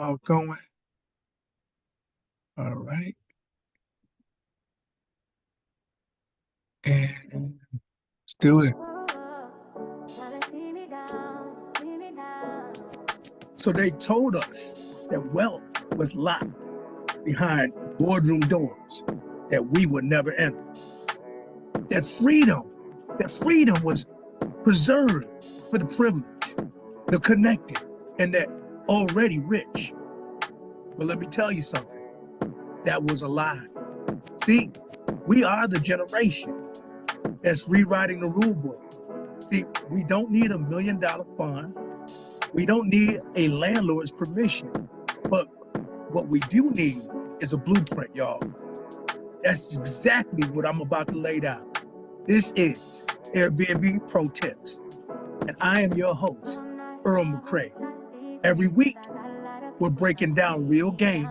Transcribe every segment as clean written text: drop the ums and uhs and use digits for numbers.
All going. All right. And let's do it. So they told us that wealth was locked behind boardroom doors that we would never enter. That freedom was preserved for the privileged, the connected, and the already rich. But let me tell you something. That was a lie. See, we are the generation that's rewriting the rule book. See, we don't need $1 million fund. We don't need a landlord's permission. But what we do need is a blueprint, y'all. That's exactly what I'm about to lay down. This is Airbnb Pro Tips, and I am your host, Earl McCray. Every week, we're breaking down real game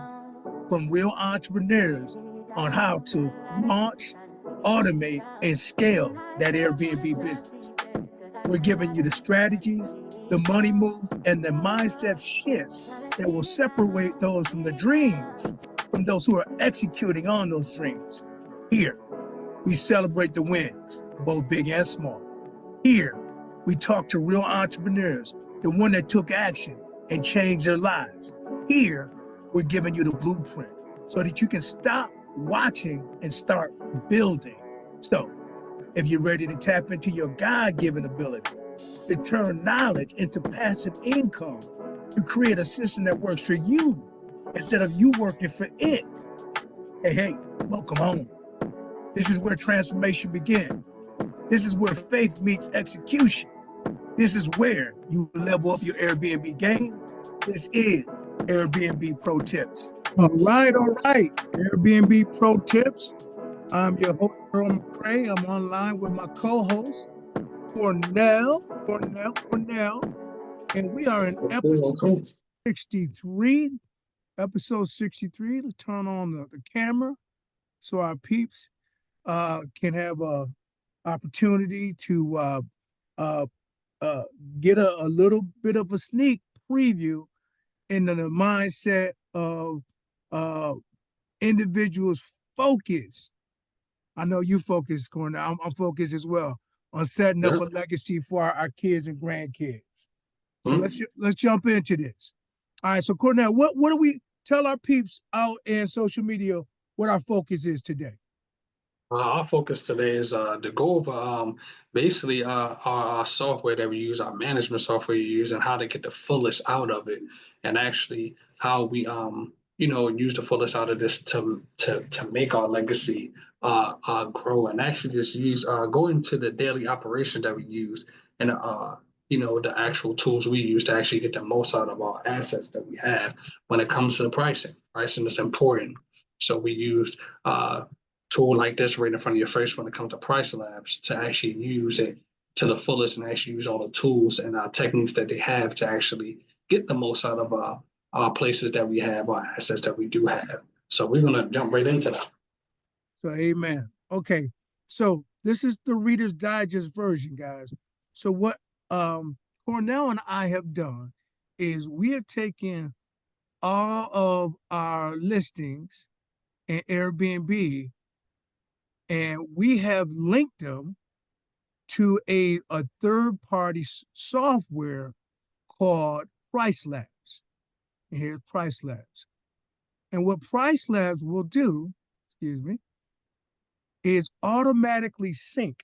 from real entrepreneurs on how to launch, automate, and scale that Airbnb business. We're giving you the strategies, the money moves, and the mindset shifts that will separate those from the dreams from those who are executing on those dreams. Here, we celebrate the wins, both big and small. Here, we talk to real entrepreneurs, the one that took action and changed their lives. Here, we're giving you the blueprint so that you can stop watching and start building. So, if you're ready to tap into your God-given ability to turn knowledge into passive income, to create a system that works for you instead of you working for it, hey, welcome home. This is where transformation begins. This is where faith meets execution. This is where you level up your Airbnb game. This is Airbnb Pro Tips. All right. Airbnb Pro Tips. I'm your host, Earl McCray. I'm online with my co-host, Cornell. And we are in episode 63. Episode 63. Let's turn on the camera so our peeps can have a opportunity to get a little bit of a sneak preview into the mindset of individuals focused. I know you focus, Cornell. I'm focused as well on setting up a legacy for our kids and grandkids. So let's jump into this. All right. So Cornell, what do we tell our peeps out in social media what our focus is today? Our focus today is to go over basically our software that we use, our management software we use, and how to get the fullest out of it, and actually how we use the fullest out of this to make our legacy grow, and actually just use go into the daily operations that we use, and the actual tools we use to actually get the most out of our assets that we have when it comes to the pricing. Pricing is important, so we use tool like this right in front of your face when it comes to Price Labs to actually use it to the fullest and actually use all the tools and techniques that they have to actually get the most out of our places that we have, our assets that we do have. So we're going to jump right into that. So amen. Okay. So this is the Reader's Digest version, guys. So what Cornell and I have done is we have taken all of our listings in Airbnb and we have linked them to a third-party software called Price Labs. And here's Price Labs. And what Price Labs will do, is automatically sync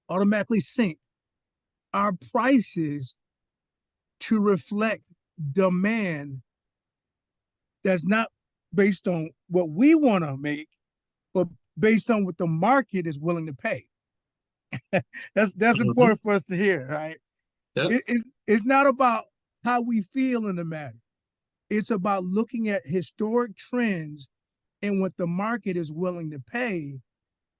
our prices to reflect demand that's not based on what we want to make, but based on what the market is willing to pay. That's important for us to hear, right? Yep. It's not about how we feel in the matter. It's about looking at historic trends and what the market is willing to pay.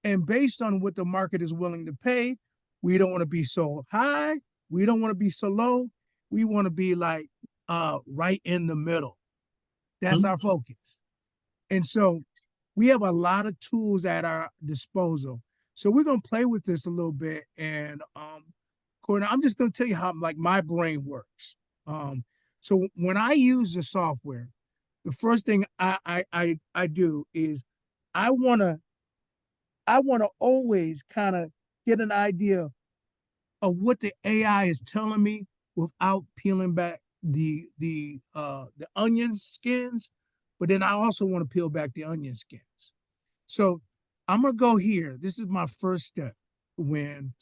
And based on what the market is willing to pay, we don't want to be so high. We don't want to be so low. We want to be like right in the middle. That's our focus. And so we have a lot of tools at our disposal. So we're going to play with this a little bit. And Courtney, I'm just going to tell you how like my brain works. So when I use the software, the first thing I do is I wanna always kind of get an idea of what the AI is telling me without peeling back the onion skins, but then I also want to peel back the onion skins. So I'm gonna go here. This is my first step when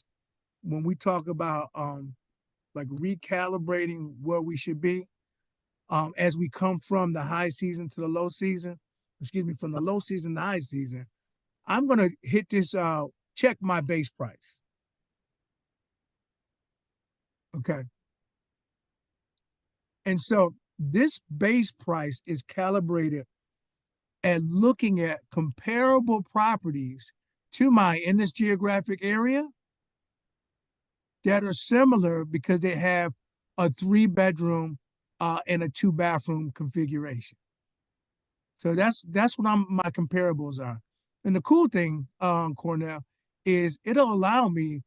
we talk about like recalibrating where we should be as we come from the high season to the low season. Excuse me, from the low season to high season. I'm gonna hit this check my base price. Okay. And so this base price is calibrated at looking at comparable properties to mine in this geographic area that are similar because they have a 3-bedroom and a 2-bathroom configuration. So that's what my comparables are. And the cool thing, Cornell, is it'll allow me,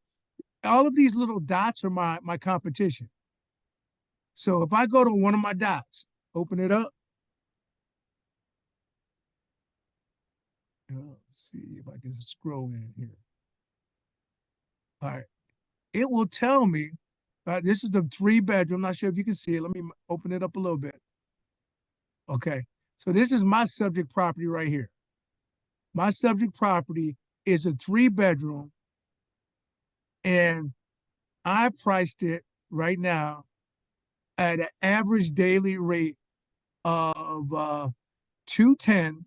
all of these little dots are my competition. So if I go to one of my dots, open it up. Let's see if I can scroll in here. All right. It will tell me, this is the 3-bedroom. Not sure if you can see it. Let me open it up a little bit. Okay. So this is my subject property right here. My subject property is a 3-bedroom, and I priced it right now at an average daily rate of 210,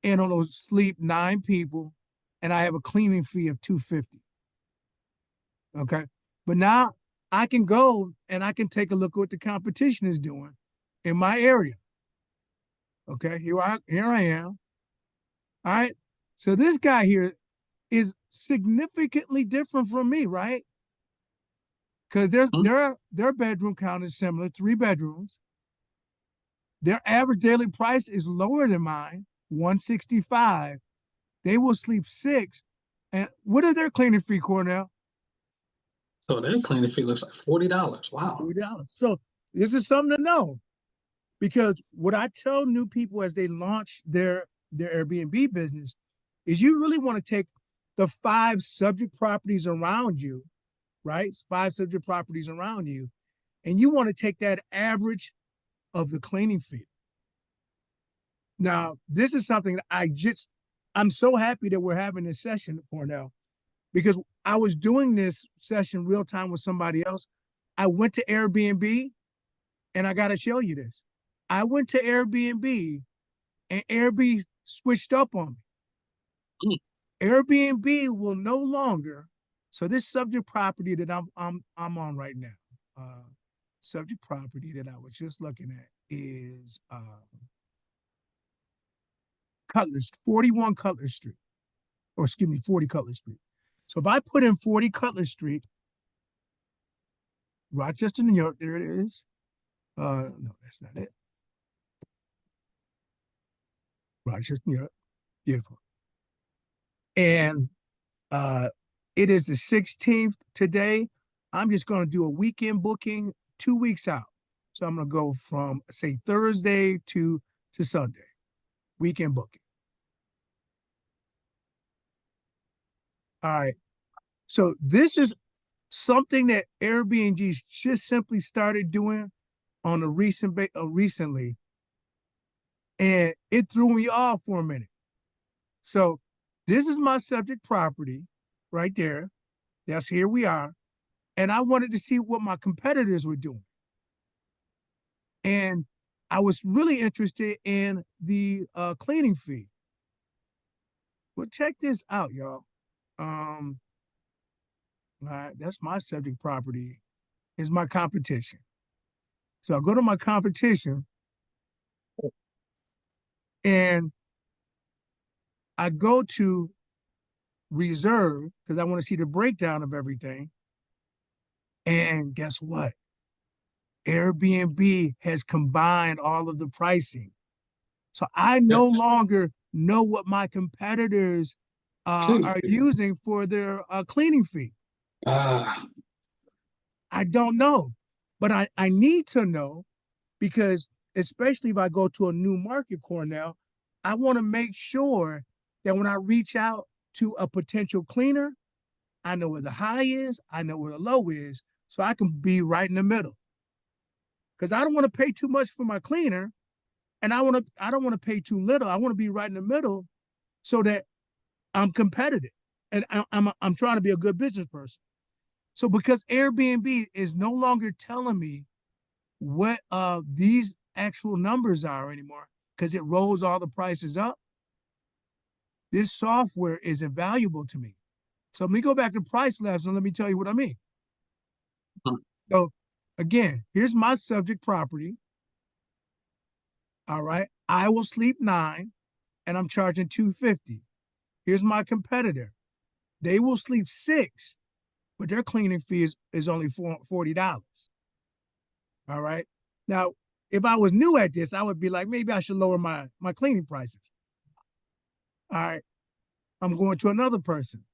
and it'll sleep 9 people, and I have a cleaning fee of 250. Okay. But now I can go and I can take a look at what the competition is doing in my area. Okay, here I am. All right. So this guy here is significantly different from me, right? Because their bedroom count is similar, 3 bedrooms. Their average daily price is lower than mine, 165. They will sleep 6. And what is their cleaning fee, Cornell? So their cleaning fee looks like $40. Wow. $40. So this is something to know, because what I tell new people as they launch their Airbnb business is you really want to take the 5 subject properties around you, right? 5 subject properties around you, and you want to take that average of the cleaning fee. Now, this is something that I'm so happy that we're having this session, Cornell, because I was doing this session real time with somebody else. I went to Airbnb, and I got to show you this. I went to Airbnb, and Airbnb switched up on me. Airbnb will no longer. So this subject property that I'm on right now, subject property that I was just looking at is Cutlass, 41 Cutlass Street, or excuse me, 40 Cutlass Street. So if I put in 40 Cutlass Street, Rochester, New York, there it is. No, that's not it. Rochester, New York, beautiful. And it is the 16th today. I'm just going to do a weekend booking 2 weeks out. So I'm going to go from, say, Thursday to Sunday, weekend booking. All right. So this is something that Airbnb just simply started doing on a recently, and it threw me off for a minute. So this is my subject property right there. That's here we are. And I wanted to see what my competitors were doing. And I was really interested in the cleaning fee. Well, check this out, y'all. All right, that's my subject property. Is my competition. So I go to my competition, and I go to reserve because I want to see the breakdown of everything. And guess what? Airbnb has combined all of the pricing. So I no longer know what my competitors are using for their cleaning fee. I don't know, but I need to know because especially if I go to a new market, Cornell, I want to make sure that when I reach out to a potential cleaner, I know where the high is, I know where the low is, so I can be right in the middle. Because I don't want to pay too much for my cleaner, and I don't want to pay too little. I want to be right in the middle so that I'm competitive, and I'm trying to be a good business person. So because Airbnb is no longer telling me what these actual numbers are anymore, because it rolls all the prices up, this software is invaluable to me. So let me go back to price labs and let me tell you what I mean. So again, here's my subject property. All right. I will sleep 9 and I'm charging 250. Here's my competitor. They will sleep 6, but their cleaning fee is only $40. All right. Now, if I was new at this, I would be like, maybe I should lower my cleaning prices. All right. I'm going to another person.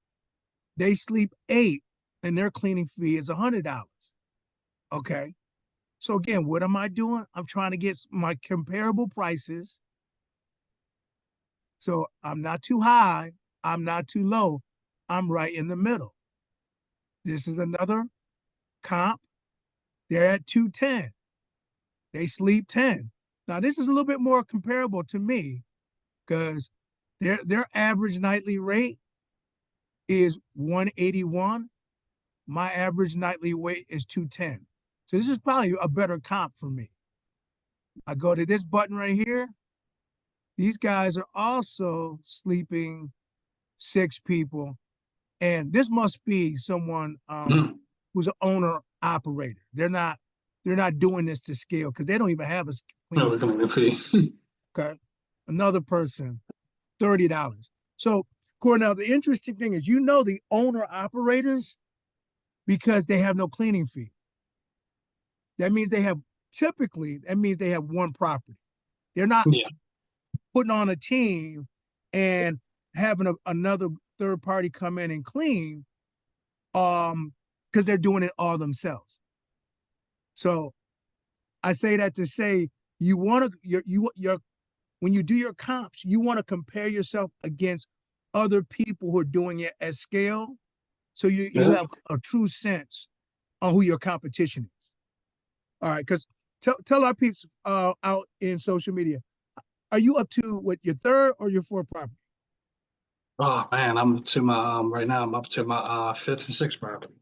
They sleep 8 and their cleaning fee is $100. Okay. So again, what am I doing? I'm trying to get my comparable prices. So I'm not too high. I'm not too low. I'm right in the middle. This is another comp. They're at 210. They sleep 10. Now this is a little bit more comparable to me because their average nightly rate is 181. My average nightly rate is 210. So this is probably a better comp for me. I go to this button right here. These guys are also sleeping 6 people. And this must be someone who's an owner operator. They're not doing this to scale because they don't even have a No, cleaning fee. Okay. Another person, $30. So Cornell, the interesting thing is the owner operators because they have no cleaning fee. That means they have one property. They're not Yeah. putting on a team and having another third party come in and clean because they're doing it all themselves. So I say that to say you want to your when you do your comps, you want to compare yourself against other people who are doing it at scale. So you Yeah. have a true sense on who your competition is. All right, because tell our peeps out in social media, are you up to what your third or your fourth property? Oh man, I'm to my right now. I'm up to my fifth and sixth property.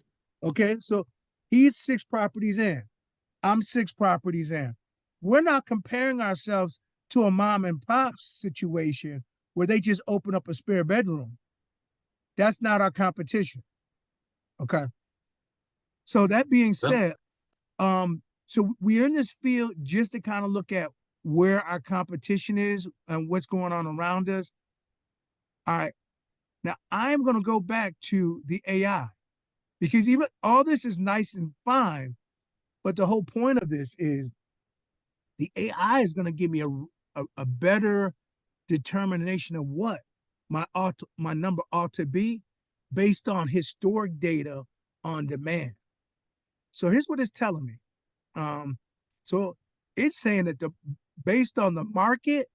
Okay, so he's 6 properties in. I'm 6 properties in. We're not comparing ourselves to a mom and pop situation where they just open up a spare bedroom. That's not our competition. Okay. So that being Yep. said, so we're in this field just to kind of look at where our competition is and what's going on around us. All right. Now I'm going to go back to the AI because even all this is nice and fine, but the whole point of this is the AI is going to give me a better determination of what my number ought to be based on historic data on demand. So here's what it's telling me. So it's saying that based on the market,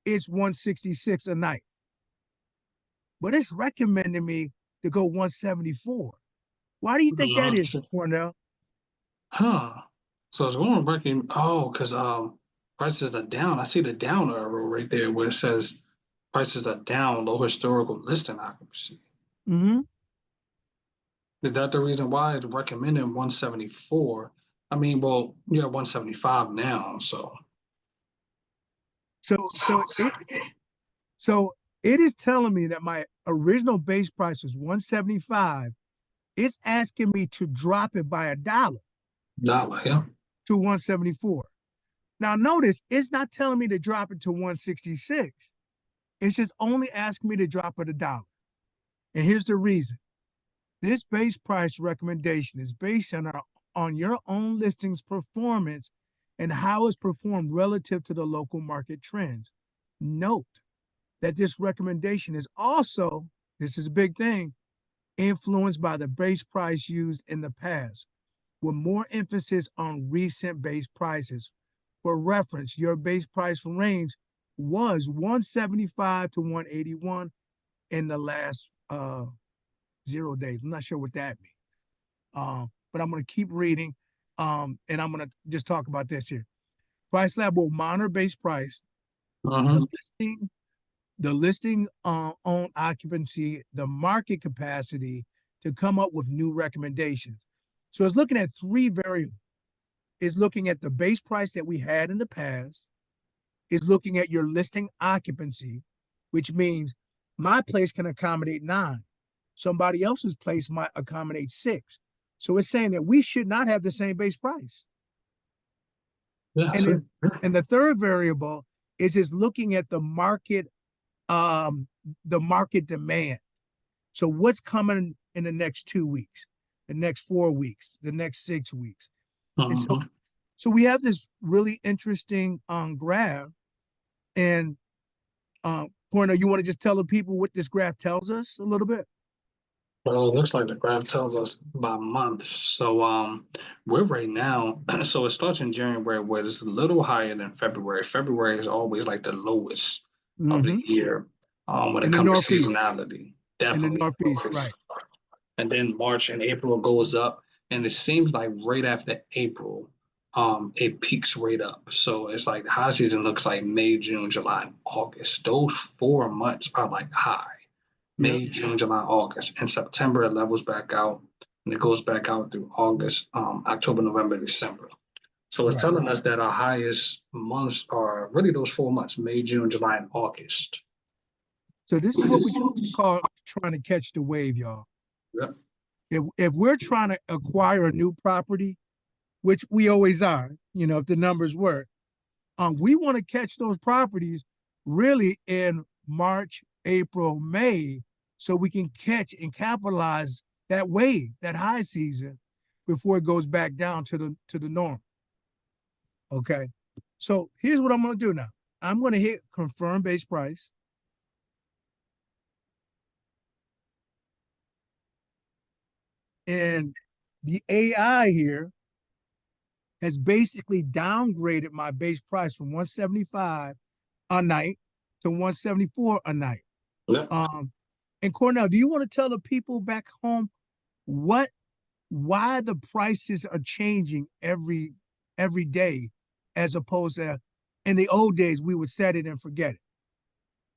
it's 166 a night, but it's recommending me to go 174. Why do you think that is, Cornell? Huh. So it's going breaking. Oh, because prices are down. I see the down arrow right there where it says prices are down, low historical listing occupancy. Mm-hmm. Is that the reason why it's recommending 174? I mean, well, you're at 175 now, so So so it so it is telling me that my original base price was 175. It's asking me to drop it by $1 dollar, yeah. to 174. Now notice it's not telling me to drop it to 166. It's just only asking me to drop it $1. And here's the reason. This base price recommendation is based on your own listing's performance and how it's performed relative to the local market trends. Note that this recommendation is also, this is a big thing, influenced by the base price used in the past, with more emphasis on recent base prices for reference, your base price range was 175 to 181 in the last 0 days. I'm not sure what that means. But I'm going to keep reading. And I'm going to just talk about this here. Price Lab will monitor base price, Mm-hmm. the listing on occupancy, the market capacity to come up with new recommendations. So it's looking at three variables. It's looking at the base price that we had in the past. It's looking at your listing occupancy, which means my place can accommodate 9. Somebody else's place might accommodate 6. So it's saying that we should not have the same base price. Yeah, And sure. and the third variable is looking at the market demand. So what's coming in the next 2 weeks, the next 4 weeks, the next 6 weeks. And Mm-hmm. so we have this really interesting graph. And Cornell, you want to just tell the people what this graph tells us a little bit? Well, it looks like the graph tells us by month. So we're right now, so it starts in January where it's a little higher than February. February is always like the lowest of the Mm-hmm. year when In it the comes to Northeast. seasonality. In the Definitely. Northeast, right. And then March and April goes up. And it seems like right after April, it peaks right up. So it's like the high season looks like May, June, July, and August. Those 4 months are like high. Yep. May, June, July, August. In September, it levels back out and it goes back out through August, October, November, December. So it's Right. telling us that our highest months are really those 4 months, May, June, July, and August. So this is what we call trying to catch the wave, y'all. Yep. If we're trying to acquire a new property, which we always are, if the numbers work, we want to catch those properties really in March, April, May, so we can catch and capitalize that wave, that high season, before it goes back down to the norm. Okay. So here's what I'm going to do now. I'm going to hit confirm base price. And the AI here has basically downgraded my base price from 175 a night to 174 a night. Yep. And Cornell, do you want to tell the people back home why the prices are changing every day, as opposed to in the old days we would set it and forget it?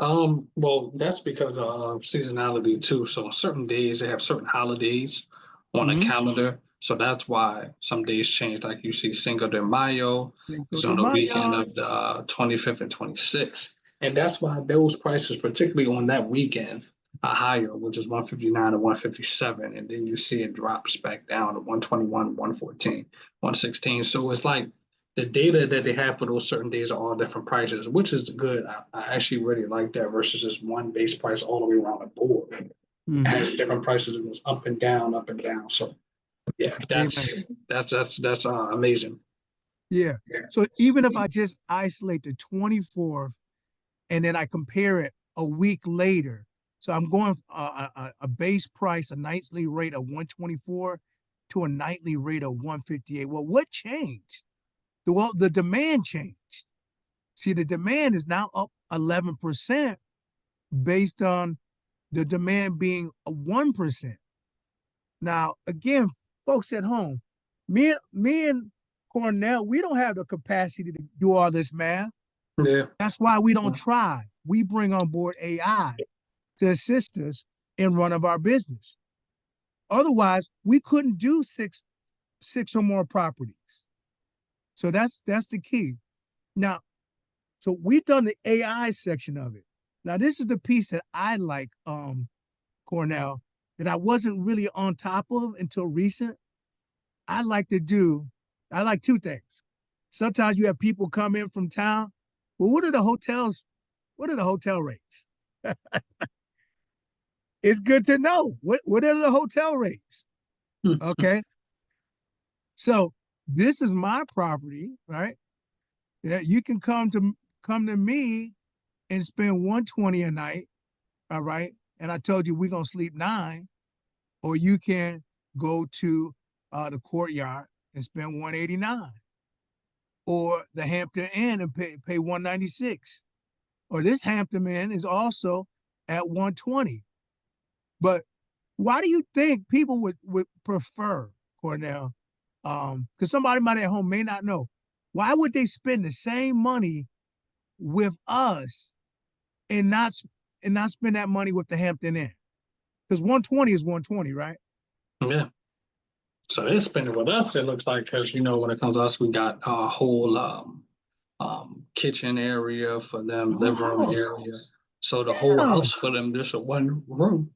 Well, that's because of seasonality too. So certain days they have certain holidays on the Mm-hmm. calendar. So that's why some days change. Like you see Cinco de Mayo Cinco is de on the weekend Mayo. of the 25th and 26th. And that's why those prices, particularly on that weekend, are higher, which is 159 to 157. And then you see it drops back down to 121, 114, 116. So it's like the data that they have for those certain days are all different prices, which is good. I actually really like that versus just one base price all the way around the board. Mm-hmm. It has different prices. It goes up and down, up and down. So yeah, that's Amen. that's amazing. Yeah. So even if I just isolate the 24th and then I compare it a week later, so I'm going a base price, a nightly rate of 124 to a nightly rate of 158. Well, what changed? Well, the demand changed. See, the demand is now up 11% based on the demand being a 1%. Now, again, folks at home, me and Cornell, we don't have the capacity to do all this math. Yeah. That's why we don't try. We bring on board AI to assist us in run of our business. Otherwise, we couldn't do six or more properties. So that's the key. Now, so we've done the AI section of it. Now, this is the piece that I like, Cornell, that I wasn't really on top of until recent. I like two things. Sometimes you have people come in from town. Well, what are the hotel rates? It's good to know. What are the hotel rates? Okay. So this is my property, right? Yeah, you can come to me and spend 120 a night, all right? And I told you we're gonna sleep 9, or you can go to the courtyard and spend 189. or the Hampton Inn and pay 196. Or this Hampton Inn is also at 120. But why do you think people would prefer, Cornell? Because somebody might at home may not know. Why would they spend the same money with us and not spend that money with the Hampton Inn? Because 120 is 120, right? Yeah. So they're spending with us, it looks like, because when it comes to us, we got a whole kitchen area for them, The living room whole house. area. So the whole Yeah, house for them, there's a one room.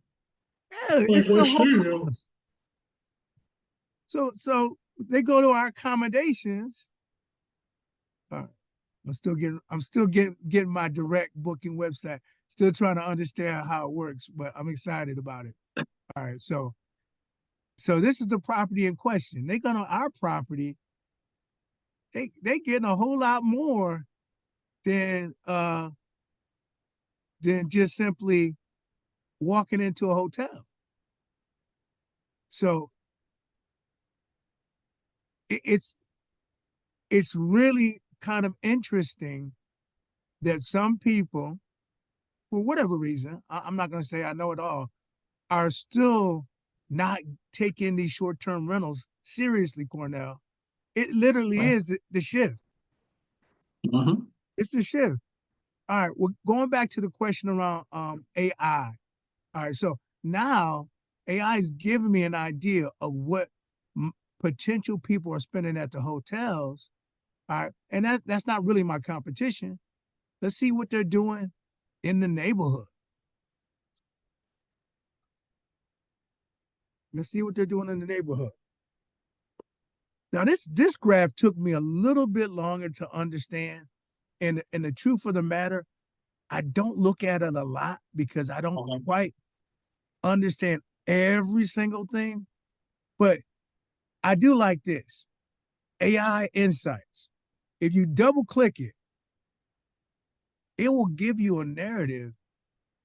yeah, Like it's the what whole she house. So they go to our accommodations. All right. I'm still getting my direct booking website. Still trying to understand how it works, but I'm excited about it. All right, so this is the property in question. They go to our property. They getting a whole lot more than just simply walking into a hotel. So it's really kind of interesting that some people, for whatever reason, I'm not going to say I know it all, are still not taking these short-term rentals seriously, Cornell. It literally is the shift. Mm-hmm. It's the shift. All right. Well, going back to the question around AI. All right. So now AI is giving me an idea of what potential people are spending at the hotels. All right. And that's not really my competition. Let's see what they're doing in the neighborhood. Let's see what they're doing in the neighborhood. Now, this graph took me a little bit longer to understand. And the truth of the matter, I don't look at it a lot because I don't quite understand every single thing. But I do like this AI insights. If you double click it, it will give you a narrative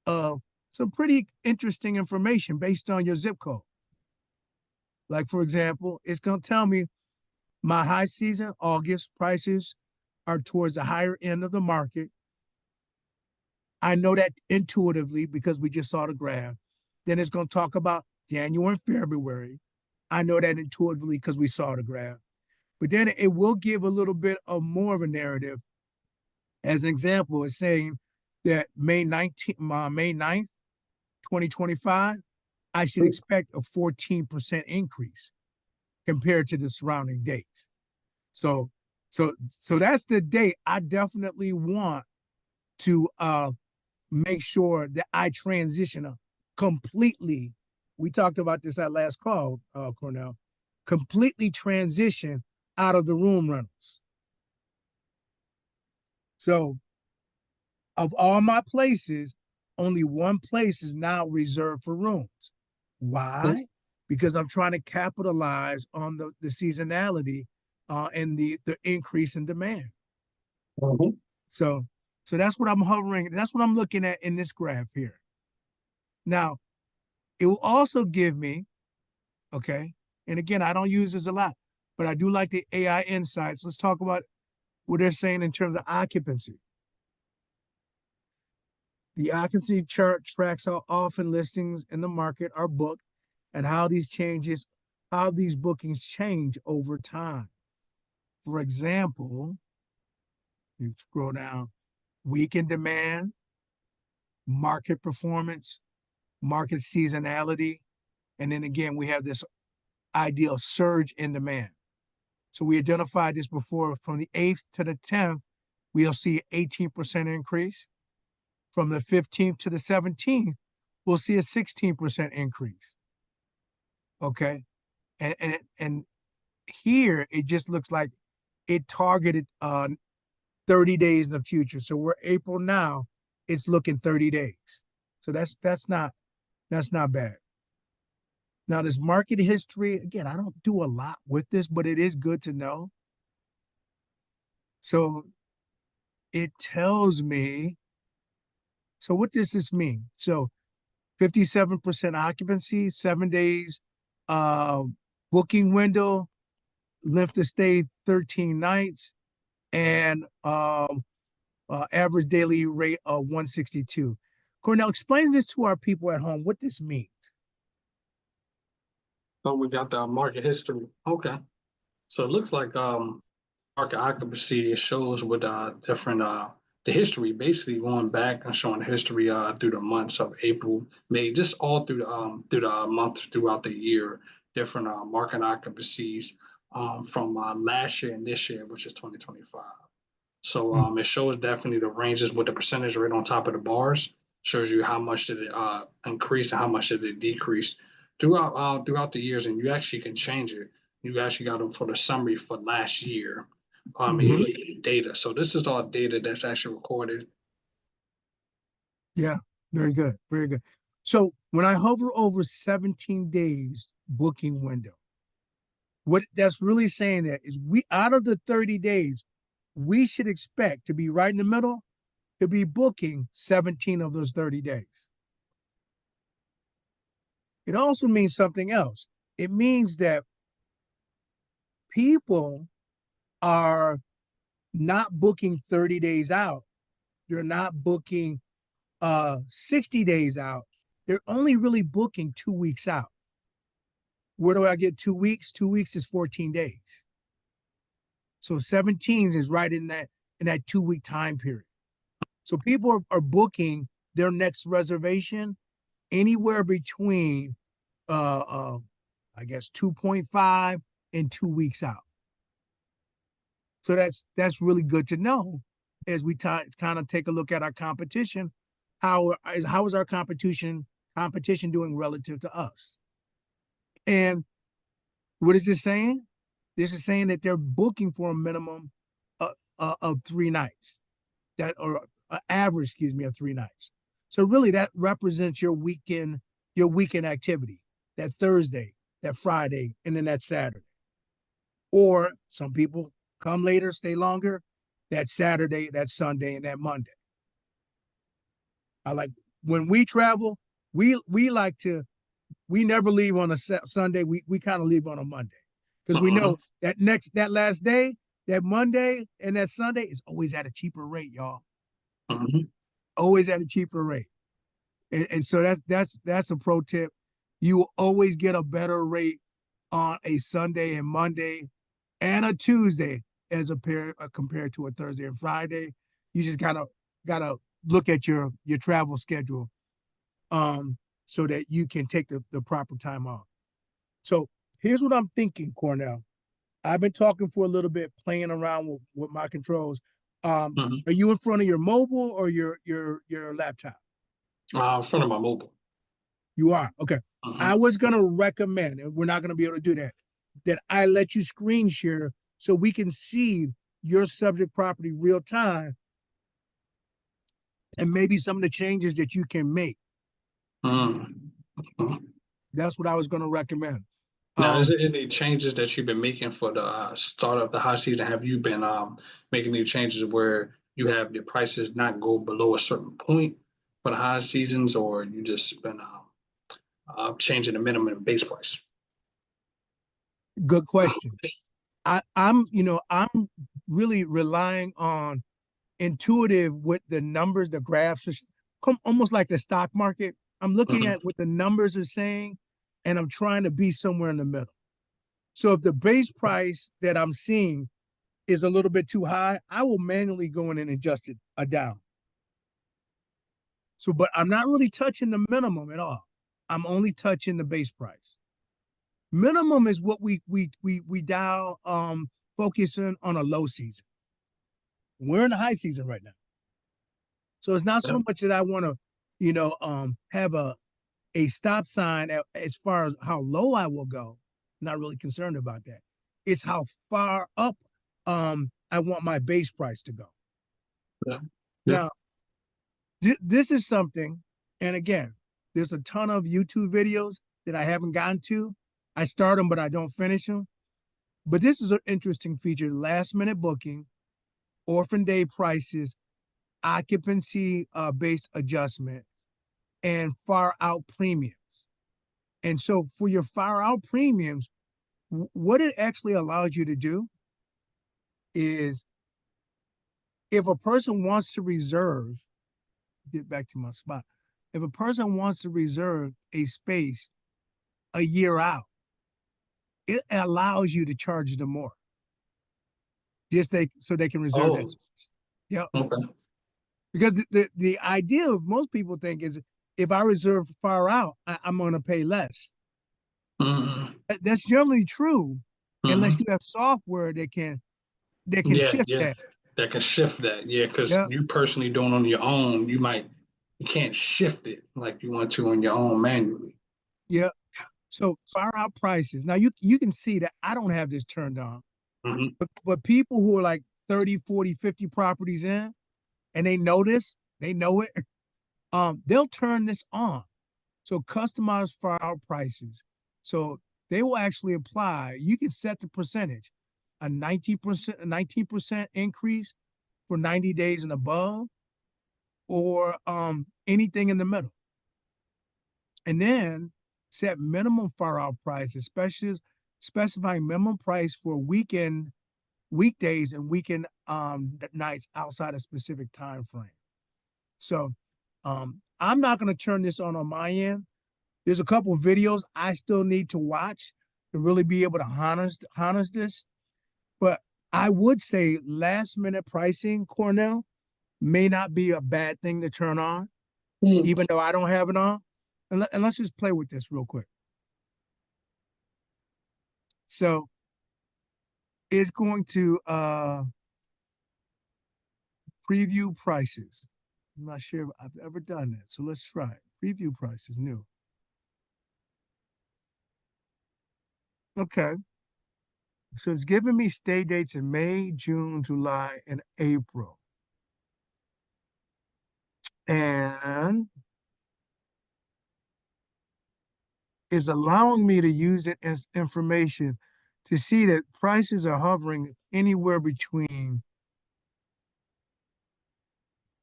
of some pretty interesting information based on your zip code. Like, for example, it's going to tell me my high season, August prices are towards the higher end of the market. I know that intuitively because we just saw the graph. Then it's going to talk about January and February. I know that intuitively because we saw the graph. But then it will give a little bit of more of a narrative. As an example, it's saying that May 9th, 2025, I should expect a 14% increase compared to the surrounding dates. So that's the date I definitely want to make sure that I transition completely. We talked about this at last call, Cornell. Completely transition out of the room rentals. So, of all my places, only one place is now reserved for rooms. Why? Because I'm trying to capitalize on the seasonality and the increase in demand. Mm-hmm. So that's what I'm hovering. That's what I'm looking at in this graph here. Now, it will also give me, okay, and again, I don't use this a lot, but I do like the AI insights. Let's talk about what they're saying in terms of occupancy. The occupancy chart tracks how often listings in the market are booked and how these bookings change over time. For example, you scroll down, week in demand, market performance, market seasonality, and then again, we have this idea of surge in demand. So we identified this before. From the 8th to the 10th, we'll see 18% increase. From the 15th to the 17th, we'll see a 16% increase. Okay. And here it just looks like it targeted 30 days in the future. So we're April now, it's looking 30 days. So that's not bad. Now, this market history, again, I don't do a lot with this, but it is good to know. So it tells me, so what does this mean? So 57% occupancy, 7 days, uh, booking window, length of stay 13 nights, and average daily rate of 162. Cornell, explain this to our people at home, what this means. So we got the market history. Okay. So it looks like market occupancy, it shows with different the history, basically going back and showing history through the months of April, May, just all through the month throughout the year, different market occupancies from last year and this year, which is 2025. So it shows definitely the ranges with the percentage rate on top of the bars. Shows you how much did it increase and how much did it decrease throughout the years, and you actually can change it. You actually got them for the summary for last year. And you Mhm. look at data. So this is all data that's actually recorded. Yeah, very good, very good. So when I hover over 17 days booking window, what that's really saying that is we out of the 30 days, we should expect to be right in the middle to be booking 17 of those 30 days. It also means something else. It means that people are not booking 30 days out. They're not booking 60 days out. They're only really booking 2 weeks out. Where do I get 2 weeks? 2 weeks is 14 days. So 17 is right in that 2 week time period. So people are booking their next reservation anywhere between I guess 2.5 and 2 weeks out. So that's really good to know as we kind of take a look at our competition. How is our competition doing relative to us? And what is this saying? This is saying that they're booking for a minimum of 3 nights, that or average, excuse me, of 3 nights. So really, that represents your weekend activity. That Thursday, that Friday, and then that Saturday. Or some people come later, stay longer. That Saturday, that Sunday, and that Monday. I like when we travel. We like to we never leave on a Sunday. We kind of leave on a Monday because we Mhm, know that last day, that Monday and that Sunday is always at a cheaper rate, y'all. mhm. Always at a cheaper rate. And so that's a pro tip. You will always get a better rate on a Sunday and Monday and a Tuesday as compared to a Thursday and Friday. You just gotta look at your travel schedule so that you can take the proper time off. So here's what I'm thinking, Cornell. I've been talking for a little bit, playing around with my controls. Mhm. Are you in front of your mobile or your laptop? In front of my mobile. You are. Okay. I Mhm. was gonna recommend, and we're not gonna be able to do that, that I let you screen share so we can see your subject property real time and maybe some of the changes that you can make. Mhm. Mhm. That's what I was gonna recommend. Now, is Um, there any changes that you've been making for the start of the high season? Have you been making any changes where you have the prices not go below a certain point for the high seasons, or you just been changing the minimum base price? Good question. I'm really relying on intuitive with the numbers, the graphs, almost like the stock market. I'm looking Mhm. at what the numbers are saying, and I'm trying to be somewhere in the middle. So if the base price that I'm seeing is a little bit too high, I will manually go in and adjust it down. So, but I'm not really touching the minimum at all. I'm only touching the base price. Minimum is what we dial focusing on a low season. We're in the high season right now. So it's not Yeah. so much that I want to, have a stop sign as far as how low I will go. Not really concerned about that. It's how far up I want my base price to go. Yeah. Yeah. Now, this is something, and again, there's a ton of YouTube videos that I haven't gotten to. I start them, but I don't finish them. But this is an interesting feature: last minute booking, orphan day prices, occupancy based adjustment, and far out premiums. And so for your far out premiums, what it actually allows you to do is if a person wants to reserve, get back to my spot. If a person wants to reserve a space a year out, it allows you to charge them more. So they can reserve that Oh, space. Yep. okay. Because the idea of most people think is if I reserve far out, I'm going to pay less. Mm-hmm. That's generally true, unless Mm-hmm. you have software that can Yeah, shift yeah. that. That can shift that. Yeah, because Yeah, you personally doing on your own, you can't shift it like you want to on your own manually. yeah. So far out prices. Now you can see that I don't have this turned on, Mm-hmm. but people who are like 30, 40, 50 properties in and they know this, they know it, they'll turn this on. So customized far out prices. So they will actually apply. You can set the percentage, a 19% increase for 90 days and above, or anything in the middle. And then set minimum far out price, especially specifying minimum price for weekdays and weekend nights outside a specific time frame. So I'm not going to turn this on my end. There's a couple of videos I still need to watch to really be able to harness this. But I would say last minute pricing, Cornell, may not be a bad thing to turn on, even though I don't have it on. And let's just play with this real quick. So it's going to preview prices. I'm not sure if I've ever done that. So let's try it. Preview prices, new. Okay. So it's giving me stay dates in May, June, July, and April. And is allowing me to use it as information to see that prices are hovering anywhere between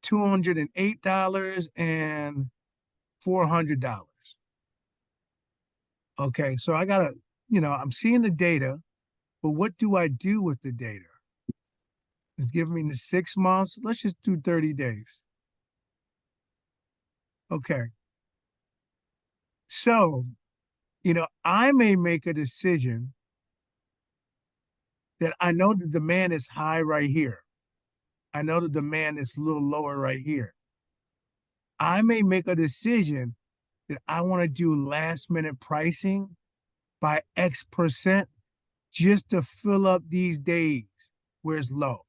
$208 and $400. Okay, so I gotta, I'm seeing the data, but what do I do with the data? It's giving me the 6 months. Let's just do 30 days. Okay, so, I may make a decision that I know the demand is high right here. I know the demand is a little lower right here. I may make a decision that I want to do last minute pricing by X% just to fill up these days where it's low.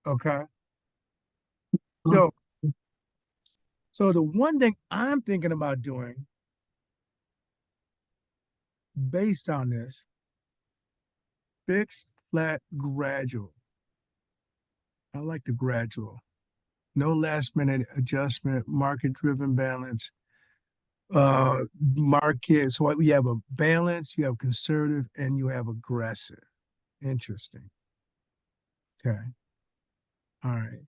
Okay. So, so the one thing I'm thinking about doing based on this fixed, flat, gradual. I like the gradual. No last minute adjustment, market driven balance. Market. So you have a balance, you have conservative, and you have aggressive. Interesting. Okay. All right.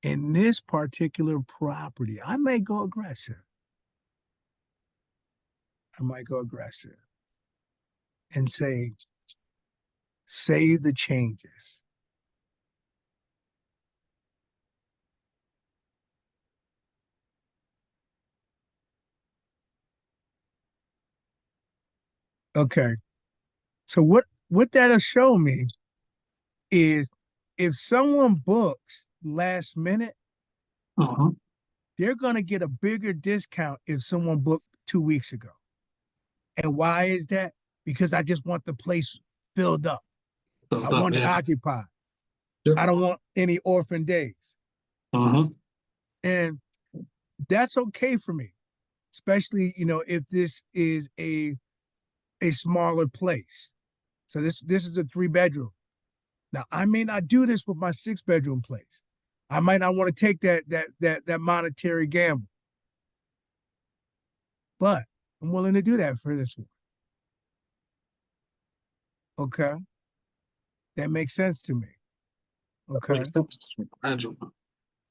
In this particular property, I may go aggressive. I might go aggressive and say, save the changes. Okay. So what that'll show me is if someone books last minute, Uh-huh. they're gonna get a bigger discount if someone booked 2 weeks ago. And why is that? Because I just want the place filled up. I Built up, want it yeah. occupied. Yep. I don't want any orphan days. Uh-huh. And that's okay for me, especially, if this is a smaller place. So this is a 3 bedroom. Now I may not do this with my 6 bedroom place. I might not want to take that monetary gamble, but I'm willing to do that for this one. Okay. That makes sense to me. Okay. Makes sense. Gradual.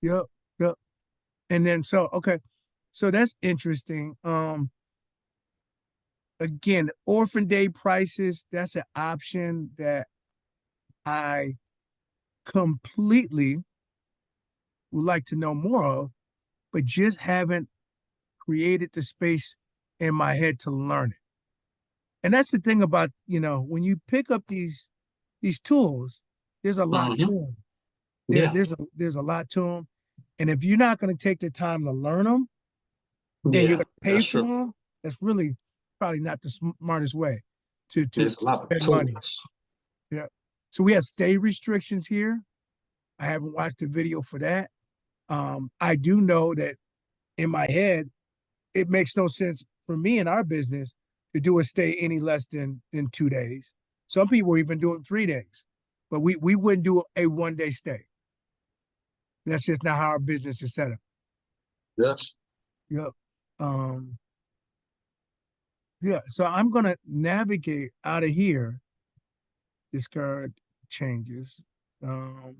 Yep. Yep. And then okay. So that's interesting. Again, orphan day prices, that's an option that I completely would like to know more of, but just haven't created the space in my head to learn it. And that's the thing about, when you pick up these tools, there's a lot to Mm-hmm. them. Yeah. There's a lot to them. And if you're not going to take the time to learn them and you're Yeah. going to pay That's for true. them, that's really probably not the smartest way to There's a lot of spend money. tools. Yeah. So we have stay restrictions here. I haven't watched the video for that. I do know that in my head, it makes no sense for me in our business to do a stay any less than 2 days. Some people are even doing 3 days, but we wouldn't do a 1 day stay. That's just not how our business is set up. Yes. Yep. Um, yeah. So I'm gonna navigate out of here. Discard changes. Um,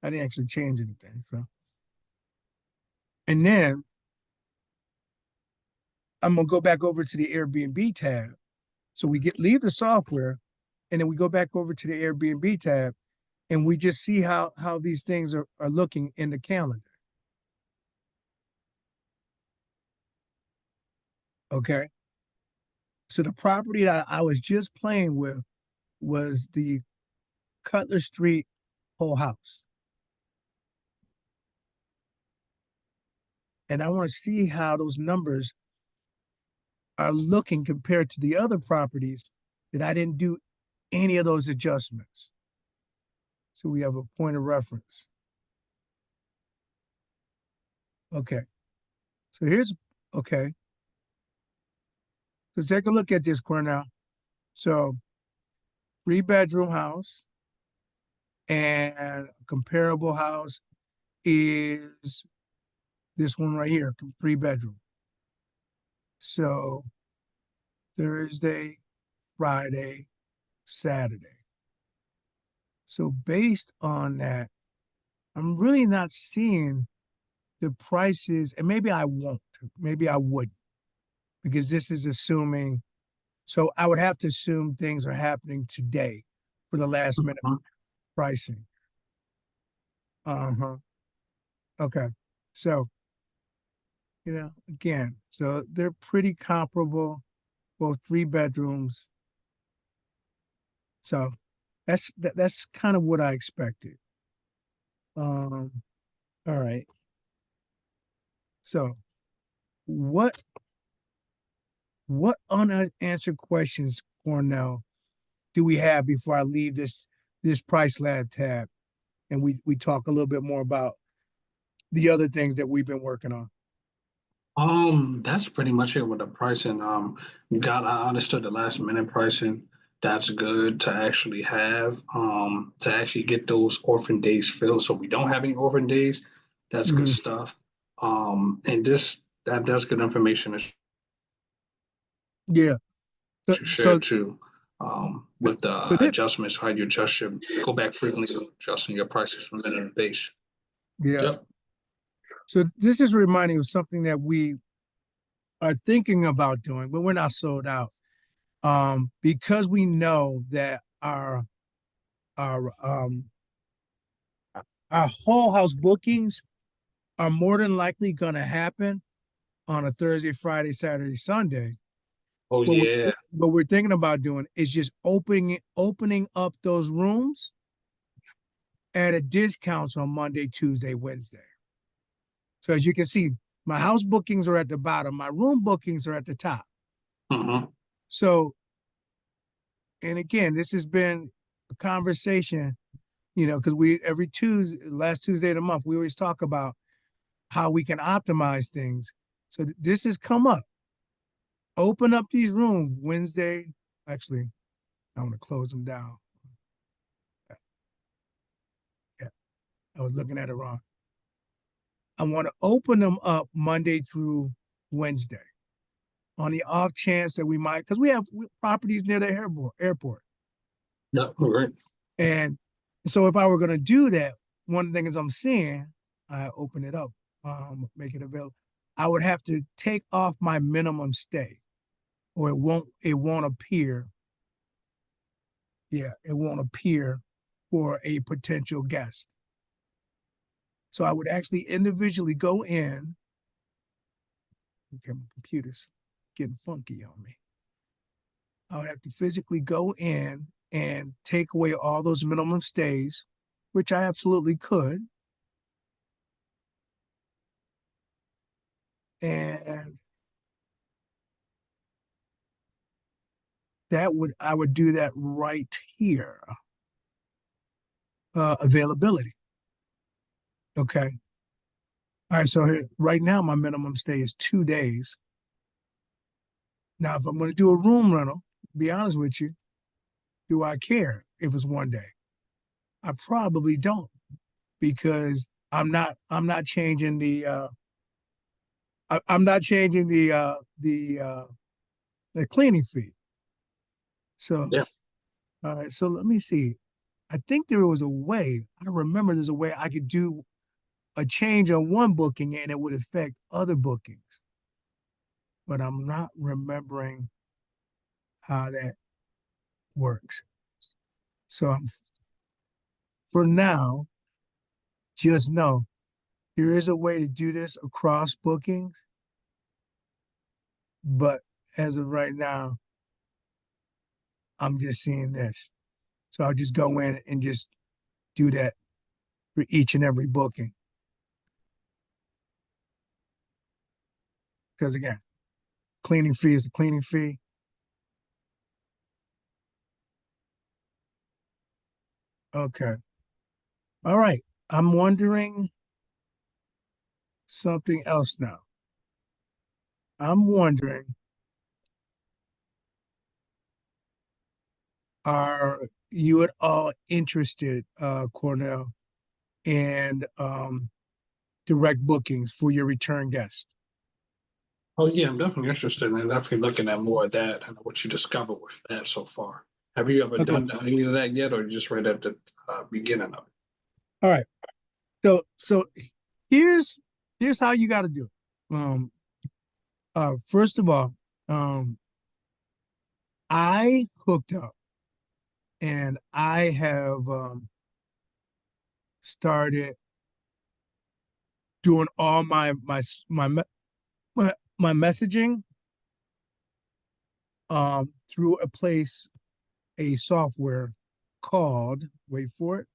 I didn't actually change anything. So, and then I'm gonna go back over to the Airbnb tab. So we leave the software, and then we go back over to the Airbnb tab, and we just see how these things are looking in the calendar. Okay. So the property that I was just playing with was the Cutler Street whole house. And I want to see how those numbers are looking compared to the other properties that I didn't do any of those adjustments. So we have a point of reference. Okay. So okay. So take a look at this, Cornell. So 3 bedroom house and comparable house is this one right here, 3 bedroom. So Thursday, Friday, Saturday. So based on that, I'm really not seeing the prices, and maybe I won't, maybe I wouldn't, because this is assuming. So I would have to assume things are happening today for the last minute Mhm. pricing. Uh-huh. Okay. So, again, so they're pretty comparable, both 3 bedrooms. So that's kind of what I expected. Um, all right. So what unanswered questions, Cornell, do we have before I leave this price lab tab and we talk a little bit more about the other things that we've been working on? That's pretty much it with the pricing. I understood the last minute pricing. That's good to actually have, to actually get those orphan days filled. So we don't have any orphan days. That's good Mhm. stuff. And that's good information to Yeah. So share so too. With so the that adjustments, how you adjust your go back frequently, so adjusting your prices from minute to base. yeah. Yep. So this is reminding of something that we are thinking about doing, but we're not sold out. Because we know that our our whole house bookings are more than likely gonna happen on a Thursday, Friday, Saturday, Sunday. Oh What yeah. we're thinking about doing is just opening up those rooms at a discount on Monday, Tuesday, Wednesday. So as you can see, my house bookings are at the bottom, my room bookings are at the top. Hmm. So, and again, this has been a conversation, because we every Tuesday, last Tuesday of the month, we always talk about how we can optimize things. So this has come up. Open up these rooms Wednesday. Actually, I want to close them down. Yeah, I was looking at it wrong. I want to open them up Monday through Wednesday on the off chance that we might, because we have properties near the airport. Yep. Right. And so if I were going to do that, one thing is I'm seeing, I open it up, make it available. I would have to take off my minimum stay, or it won't appear. Yeah, it won't appear for a potential guest. So I would actually individually go in. Okay, my computer's getting funky on me. I would have to physically go in and take away all those minimum stays, which I absolutely could. And I would do that right here. Availability. Okay. All right. So here, right now, my minimum stay is 2 days. Now, if I'm going to do a room rental, be honest with you, do I care if it's one day? I probably don't, because I'm not changing I'm not changing the cleaning fee. So, Yeah. all right. So let me see. I think there was a way. I remember there's a way I could do a change on one booking and it would affect other bookings, but I'm not remembering how that works. So for now, just know there is a way to do this across bookings, but as of right now, I'm just seeing this. So I'll just go in and just do that for each and every booking. Because again, cleaning fee is the cleaning fee. Okay. All right. I'm wondering something else now. I'm wondering, are you at all interested, Cornell, in direct bookings for your return guest? Oh yeah, I'm definitely interested in definitely looking at more of that and what you discovered with that so far. Have you ever Okay. done any of that yet, or you just right at the beginning of it? All right. So here's here's how you got to do it. First of all, um, I hooked up and I have started doing all my messaging through a software called, wait for it,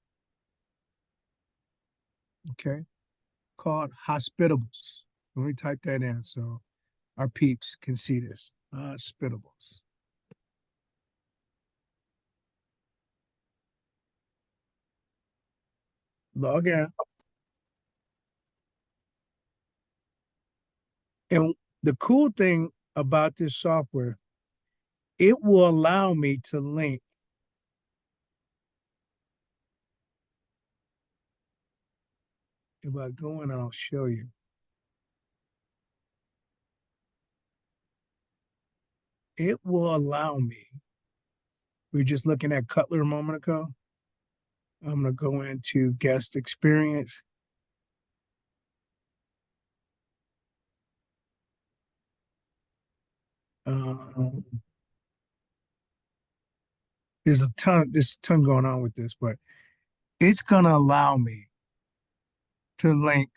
okay, called Hospitables. Let me type that in so our peeps can see this. Hospitables. Log in. And the cool thing about this software, it will allow me to link. If I go in, I'll show you. It will allow me. We were just looking at Cutler a moment ago. I'm going to go into guest experience. Um, there's a ton going on with this, but it's going to allow me to link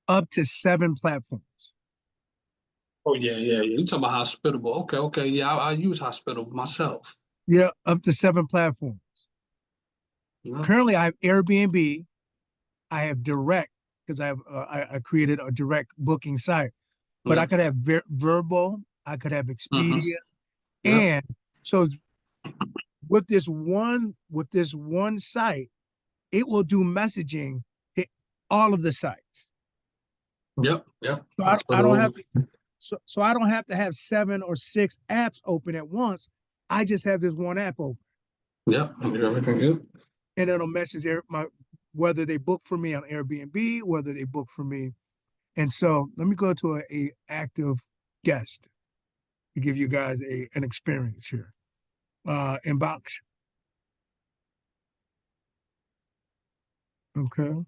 up to 7 platforms. Oh yeah. You talking about Hospitable? Okay. Yeah, I use Hospitable myself. Yeah, up to 7 platforms. You know? Currently, I have Airbnb. I have Direct because I created a direct booking site, but I Yeah. could have Verbal. I could have Mm-hmm. Expedia, Yep. and so with this one site, it will do messaging to all of the sites. Yep. So I don't Hospitable. have to so I don't have to have 7 or 6 apps open at once. I just have this one app open, Yep. Everything good. and it'll message whether they book for me on Airbnb, whether they book for me. And so let me go to a active guest to give you guys an experience here. Inbox. Okay.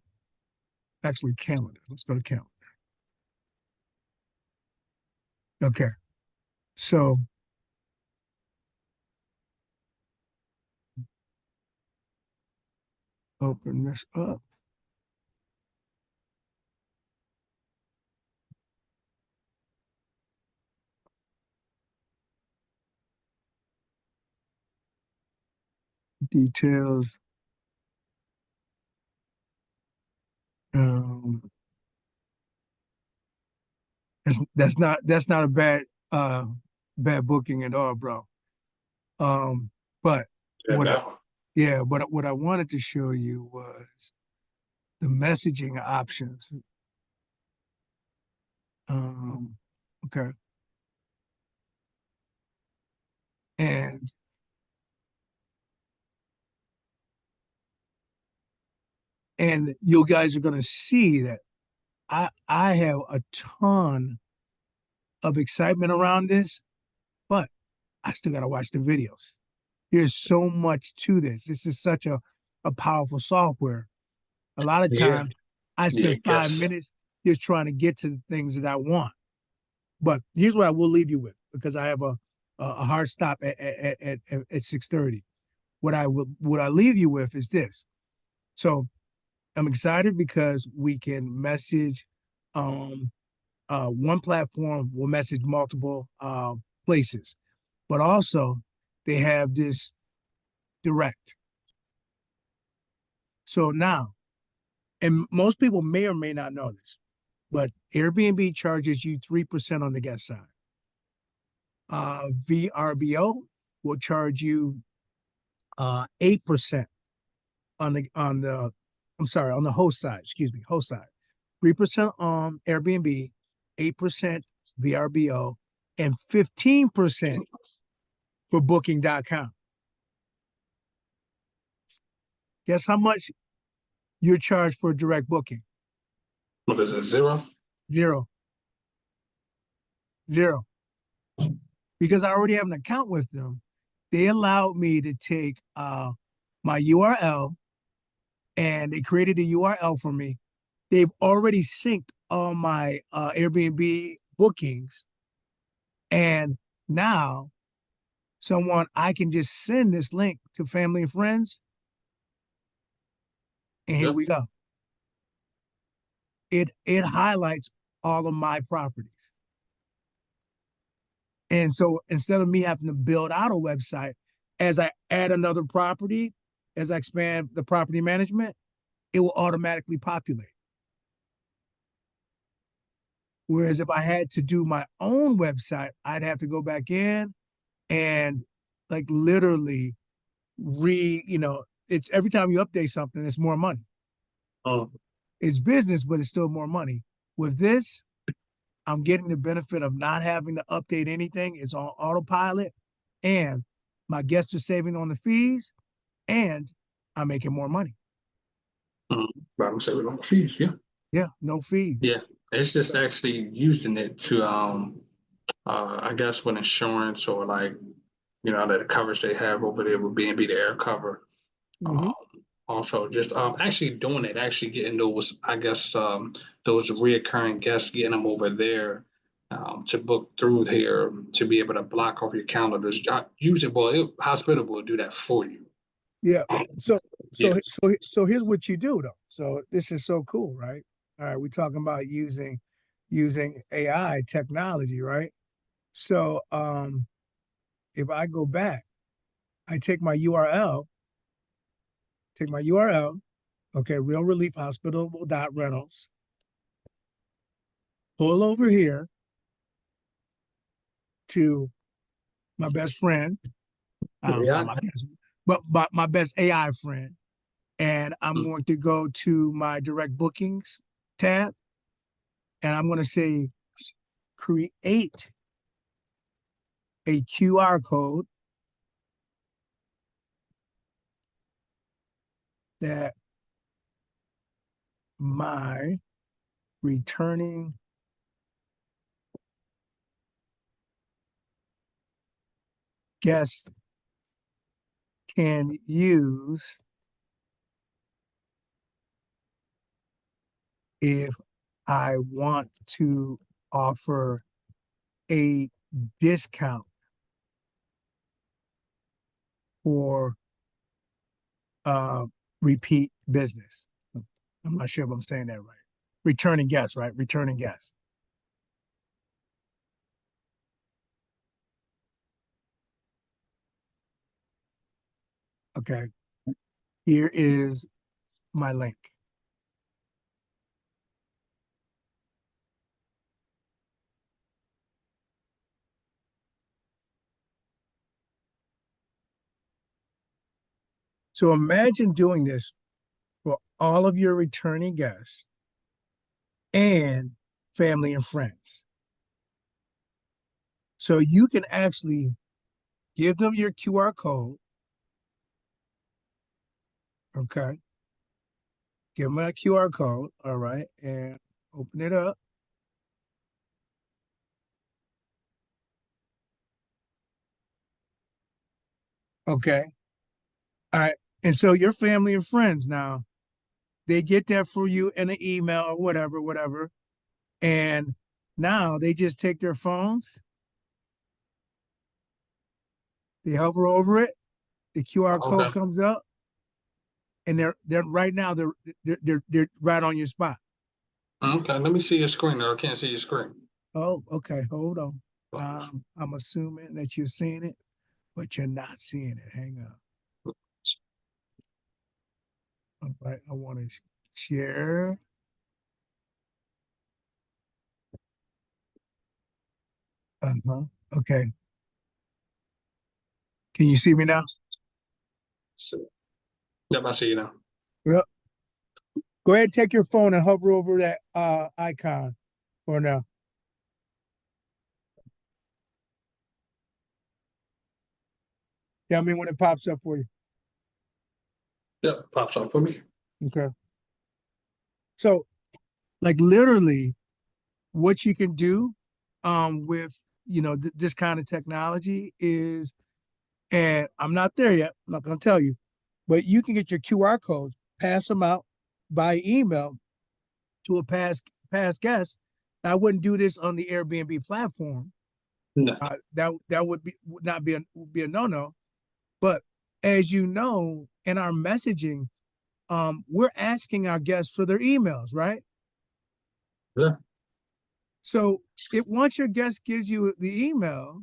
Actually, calendar. Let's go to calendar. Okay. So open this up. Details. Um, that's not a bad booking at all, bro. But Yeah, what I that one. yeah, what I wanted to show you was the messaging options. Um, okay. And you guys are gonna see that I have a ton of excitement around this, but I still gotta watch the videos. There's so much to this. This is such a powerful software. A lot of Yeah, times I yeah, spend five guess. minutes just trying to get to the things that I want. But here's what I will leave you with because I have a hard stop at 6:30. What I leave you with is this. So I'm excited because we can message um one platform will message multiple places, but also they have this direct. So now, and most people may or may not know this, but Airbnb charges you 3% on the guest side. VRBO will charge you 8% on the I'm sorry, on the host side, excuse me, host side. 3% on Airbnb, 8% VRBO, and 15% for booking.com. Guess how much you're charged for direct booking? What is it, zero? Zero, zero. Because I already have an account with them, they allowed me to take my URL and they created a URL for me. They've already synced all my Airbnb bookings. And now someone I can just send this link to family and friends. And here Yep. we go. It highlights all of my properties. And so instead of me having to build out a website, as I add another property, as I expand the property management, it will automatically populate. Whereas if I had to do my own website, I'd have to go back in and like literally it's every time you update something, it's more money. Oh, It's business, but it's still more money. With this, I'm getting the benefit of not having to update anything. It's on autopilot, and my guests are saving on the fees, and I'm making more money. but I'm saying on the fees. Yeah, Yeah, no fees. yeah. It's just actually using it to I guess with insurance or like the coverage they have over there with B&B, the air cover. Mm-hmm. Um, Also, just actually doing it, actually getting those, I guess, those reoccurring guests, getting them over there to book through here to be able to block off your calendars. Usually, well, Hospitable will do that for you. Yeah. So Yes. here's what you do though. So this is so cool, right? All right, we're talking about using AI technology, right? So if I go back, I take my URL, okay, Real Relief Hospitable Rentals, pull over here to my best friend, not Yeah. my best, but my best AI friend, and I'm going to go to my direct bookings tab, and I'm going to say create a QR code that my returning guests can use if I want to offer a discount for repeat business. I'm not sure if I'm saying that right. Returning guests, right? Returning guests. Okay. Here is my link. So imagine doing this for all of your returning guests and family and friends. So you can actually give them your QR code. Okay. Give them a QR code. All right. And open it up. Okay. All right. And so your family and friends now, they get that for you in an email or whatever, whatever. And now they just take their phones, they hover over it, the QR code Okay. comes up, and they're right now they're right on your spot. Okay. Let me see your screen, or I can't see your screen. Oh, okay, hold on. I'm assuming that you're seeing it, but you're not seeing it. Hang on. All right, I want to share. Uh-huh. Okay. Can you see me now? Yep, I see you now. Well, go ahead and take your phone and hover over that icon for now. Tell me when it pops up for you. Yep, pops up for me. Okay. So, like literally, what you can do with this kind of technology is, and I'm not there yet, I'm not going to tell you, but you can get your QR codes, pass them out by email to a past guest. I wouldn't do this on the Airbnb platform. No. That would not be a no-no. But as you know, in our messaging, we're asking our guests for their emails, right? Yeah. So if once your guest gives you the email,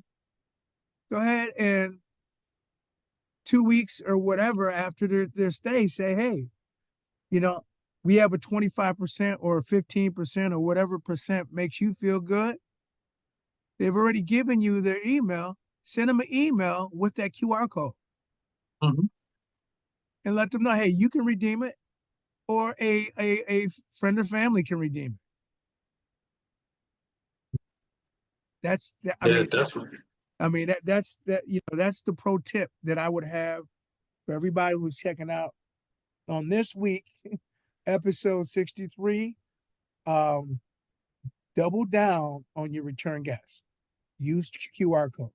go ahead and 2 weeks or whatever after their stay, say, hey, you know, we have a 25% or 15% or whatever percent makes you feel good. They've already given you their email. Send them an email with that QR code Mhm. and let them know, hey, you can redeem it, or a friend or family can redeem it. That's Yeah, definitely. that's that's the pro tip that I would have for everybody who's checking out on this week, episode 63. Um, double down on your return guests. Use QR code.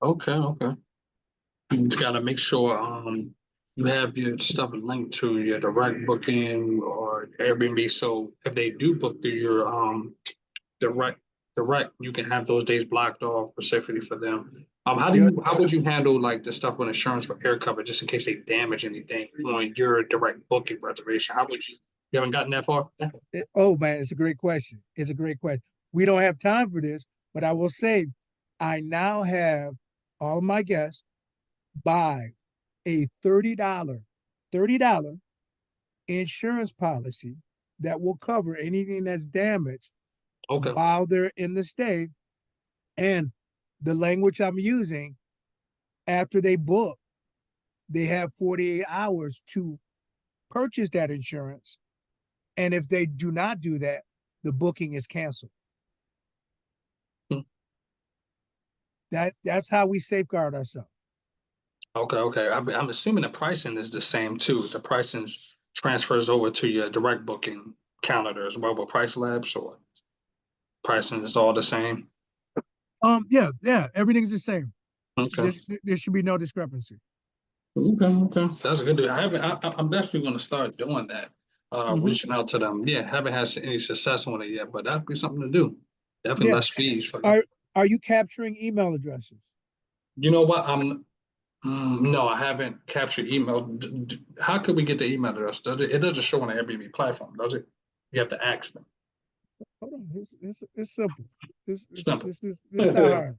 Okay, okay. You just gotta make sure you have your stuff linked to your direct booking or Airbnb. So if they do book through your direct you can have those days blocked off specifically for them. Yeah. How would you handle like the stuff with insurance for air cover just in case they damage anything on your direct booking reservation? How would you haven't gotten that far? Oh man, it's a great question. It's a great question. We don't have time for this, but I will say, I now have all of my guests buy a $30 insurance policy that will cover anything that's damaged Okay. while they're in the stay. And the language I'm using, after they book, they have 48 hours to purchase that insurance. And if they do not do that, the booking is canceled. Hmm. That's how we safeguard ourselves. Okay, okay. I'm assuming the pricing is the same too. The pricing transfers over to your direct booking calendar as well with Price Labs, or pricing is all the same. Yeah, everything's the same. Okay. There should be no discrepancy. Okay, okay. That's a good deal. I haven't. I'm definitely going to start doing that. Mm-hmm. Reaching out to them. Yeah, haven't had any success on it yet, but that'd be something to do. Definitely Yeah. less fees for you. Are you capturing email addresses? You know what? No, I haven't captured email. How could we get the email address? Does it? It doesn't show on the Airbnb platform, does it? You have to ask them. Hold on. It's simple. Simple. This not hard.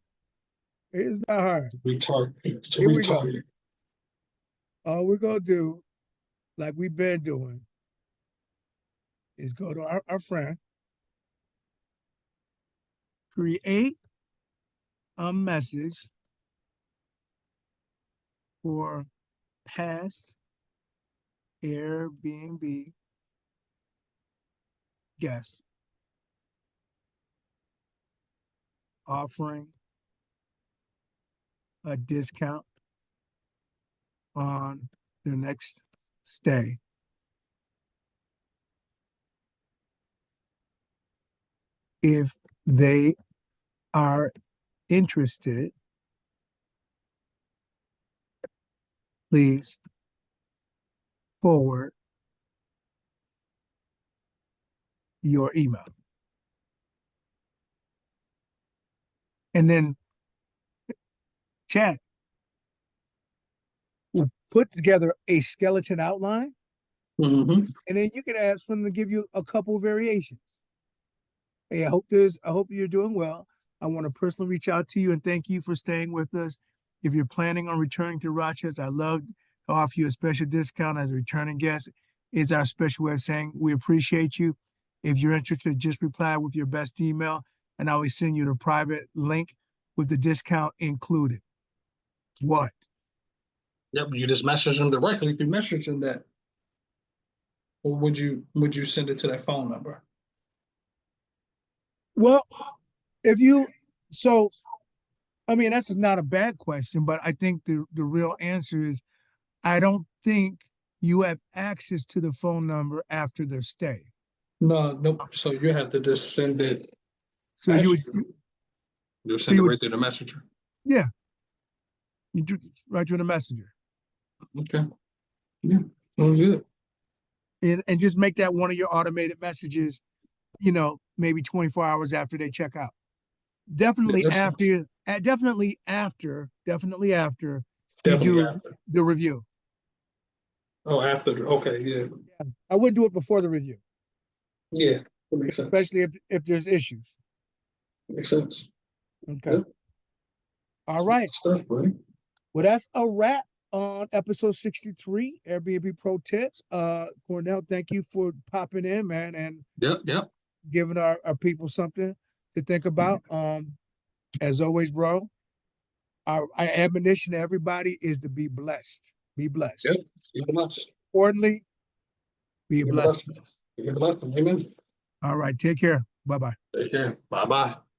It's not hard. Retard. It's Here we go. retarded. All we're gonna do, like we've been doing, is go to our friend, create a message for past Airbnb guests offering a discount on their next stay. If they are interested, please forward your email. And then chat will put together a skeleton outline, Mm-hmm. and then you can ask them to give you a couple variations. Hey, I hope you're doing well. I want to personally reach out to you and thank you for staying with us. If you're planning on returning to Rochester, I'd love to offer you a special discount as a returning guest. It's our special way of saying we appreciate you. If you're interested, just reply with your best email, and I will send you the private link with the discount included. What? Yep. You just message them directly. If you message them that, or would you send it to that phone number? Well, if you so I mean that's not a bad question, but I think the real answer is I don't think you have access to the phone number after their stay. No, nope. So you have to just send it. So you would Actually, you so send you it would right through the messenger. yeah, you do right to the messenger. Okay. Yeah. Sounds good. And just make that one of your automated messages, maybe 24 hours after they check out. Yeah, Definitely that's after definitely after you definitely do after. the review. Oh, after. Okay. Yeah. Yeah. I wouldn't do it before the review, Yeah. That makes sense. especially if there's issues. Makes sense. Okay. Yep. All right. Stuff, buddy. Well, that's a wrap on episode 63, Airbnb Pro Tips. Cornell, thank you for popping in, man, and Yep. Yep. giving our people something to think about. As always, bro, our admonition to everybody is to be blessed. Be blessed. Yep. You're blessed. Importantly, be You're blessed. blessed. You're blessed. Amen. All right. Take care. Bye bye. Take care. Bye bye.